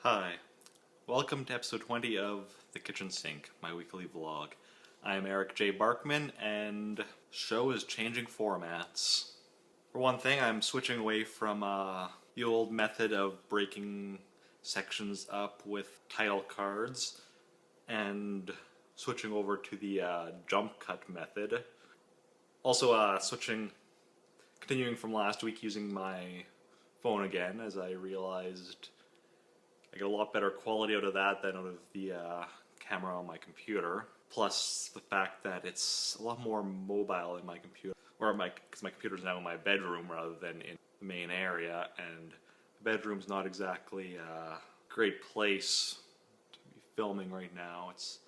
Hi, welcome to episode 20 of The Kitchen Sink, my weekly vlog. I'm Eric J. Barkman, and the show is changing formats. For one thing, I'm switching away from the old method of breaking sections up with title cards and switching over to the jump cut method. Also continuing from last week using my phone again, as I realized I get a lot better quality out of that than out of the camera on my computer. Plus the fact that it's a lot more mobile in my computer, because my computer's now in my bedroom rather than in the main area, and the bedroom's not exactly a great place to be filming right now. It's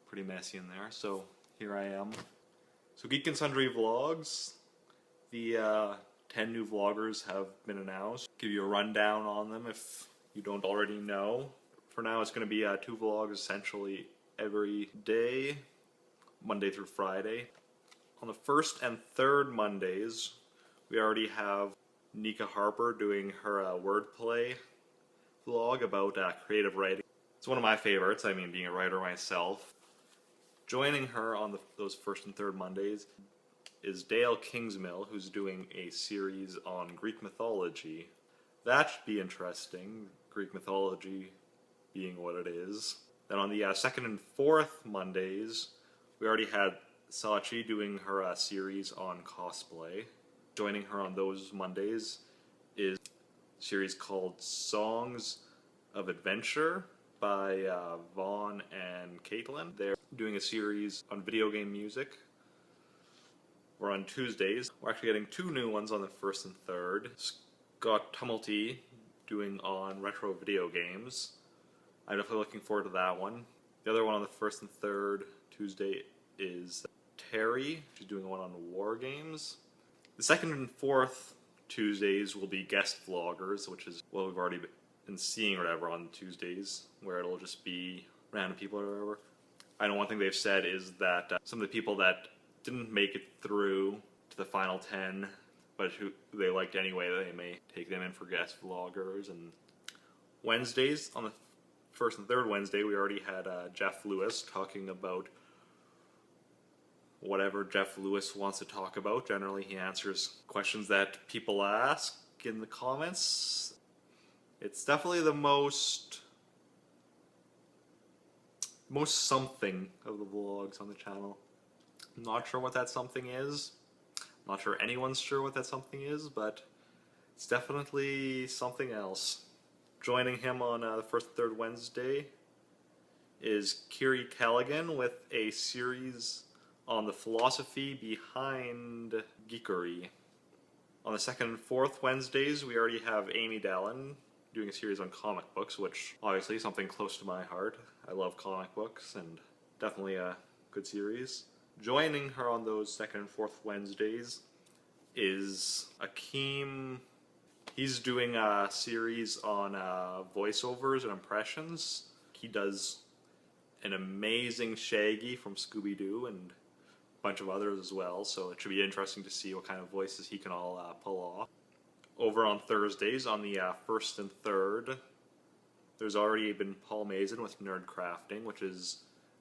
pretty messy in there, so here I am. So Geek Sundry Vlogs, the 10 new vloggers have been announced. Give you a rundown on them if you don't already know. For now, it's going to be 2 vlogs essentially every day, Monday through Friday. On the first and third Mondays, we already have Nika Harper doing her wordplay vlog about creative writing. It's one of my favorites, I mean, being a writer myself. Joining her on those first and third Mondays is Dale Kingsmill, who's doing a series on Greek mythology. That should be interesting, Greek mythology being what it is. Then on the second and fourth Mondays, we already had Sachi doing her series on cosplay. Joining her on those Mondays is a series called Songs of Adventure by Vaughn and Caitlin. They're doing a series on video game music. Or on Tuesdays, we're actually getting 2 new ones on the first and third. Scott Tumulty doing on retro video games. I'm definitely looking forward to that one. The other one on the first and third Tuesday is Terry. She's doing one on war games. The second and fourth Tuesdays will be guest vloggers, which is what we've already been seeing or whatever on Tuesdays, where it'll just be random people or whatever. I know one thing they've said is that some of the people that didn't make it through to the final 10, but who they liked anyway, they may take them in for guest vloggers. And Wednesdays, on the first and third Wednesday, we already had Jeff Lewis talking about whatever Jeff Lewis wants to talk about. Generally, he answers questions that people ask in the comments. It's definitely the most something of the vlogs on the channel. I'm not sure what that something is. I'm not sure anyone's sure what that something is, but it's definitely something else. Joining him on the first and third Wednesday is Kiri Callaghan with a series on the philosophy behind geekery. On the second and fourth Wednesdays, we already have Amy Dallin doing a series on comic books, which obviously is something close to my heart. I love comic books, and definitely a good series. Joining her on those second and fourth Wednesdays is Akeem. He's doing a series on voiceovers and impressions. He does an amazing Shaggy from Scooby-Doo and a bunch of others as well, so it should be interesting to see what kind of voices he can all pull off. Over on Thursdays, on the first and third, there's already been Paul Mazin with Nerd Crafting, which is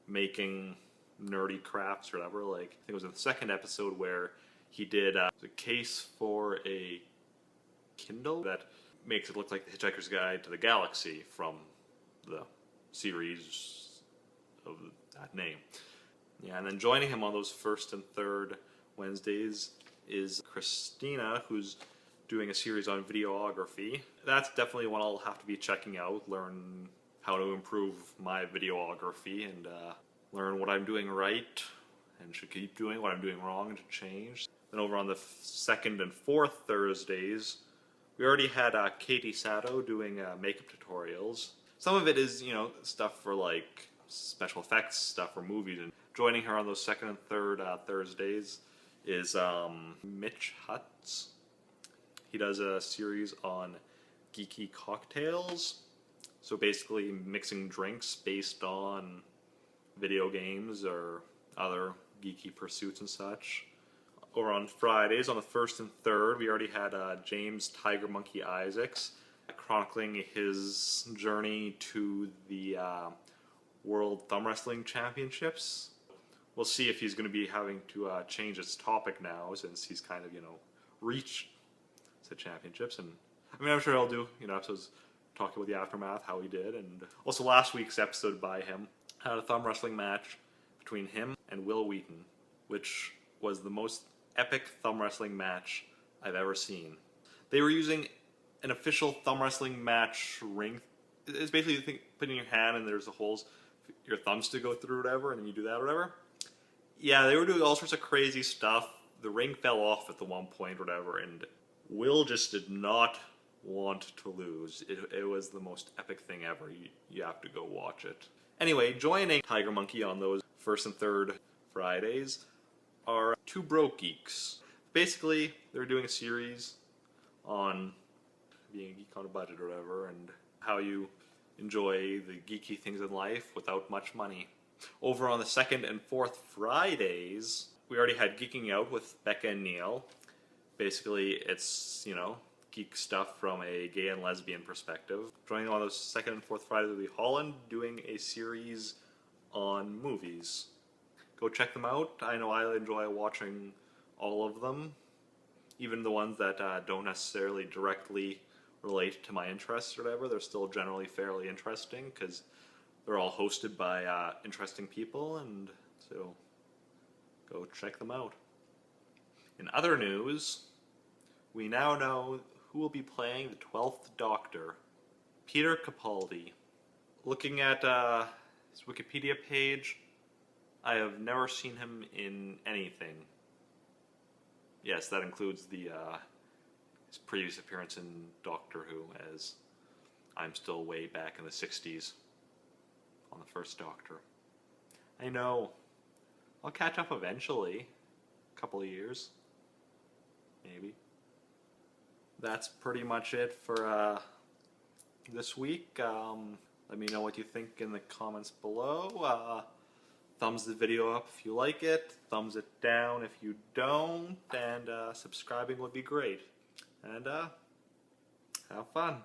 making nerdy crafts or whatever. Like, I think it was in the second episode where he did a case for a Kindle that makes it look like the Hitchhiker's Guide to the Galaxy from the series of that name. Yeah, and then joining him on those first and third Wednesdays is Christina, who's doing a series on videography. That's definitely one I'll have to be checking out, learn how to improve my videography, and learn what I'm doing right and should keep doing, what I'm doing wrong and to change. Then over on the second and fourth Thursdays, we already had Katie Sato doing makeup tutorials. Some of it is, you know, stuff for like special effects stuff for movies. And joining her on those second and third Thursdays is Mitch Hutz. He does a series on geeky cocktails. So basically mixing drinks based on video games or other geeky pursuits and such. Or on Fridays, on the first and third, we already had James Tiger Monkey Isaacs chronicling his journey to the World Thumb Wrestling Championships. We'll see if he's going to be having to change his topic now, since he's kind of, reached the championships. And I mean, I'm sure he'll do, episodes talking about the aftermath, how he did. And also last week's episode by him had a thumb wrestling match between him and Will Wheaton, which was the most epic thumb wrestling match I've ever seen. They were using an official thumb wrestling match ring. It's basically putting your hand and there's the holes for your thumbs to go through, whatever, and then you do that, whatever. Yeah, they were doing all sorts of crazy stuff. The ring fell off at the one point, whatever, and Will just did not want to lose. It was the most epic thing ever. You have to go watch it. Anyway, joining Tiger Monkey on those first and third Fridays are two broke geeks. Basically, they're doing a series on being a geek on a budget or whatever, and how you enjoy the geeky things in life without much money. Over on the second and fourth Fridays, we already had Geeking Out with Becca and Neil. Basically, it's, geek stuff from a gay and lesbian perspective. Joining on those second and fourth Fridays will be Holland, doing a series on movies. Go check them out. I know I enjoy watching all of them, even the ones that don't necessarily directly relate to my interests or whatever. They're still generally fairly interesting, because they're all hosted by interesting people, and so go check them out. In other news, we now know who will be playing the 12th Doctor, Peter Capaldi. Looking at his Wikipedia page, I have never seen him in anything. Yes, that includes his previous appearance in Doctor Who, as I'm still way back in the 60s on the first Doctor. I know. I'll catch up eventually. A couple of years. Maybe. That's pretty much it for this week. Let me know what you think in the comments below. Thumbs the video up if you like it. Thumbs it down if you don't. And subscribing would be great. And have fun.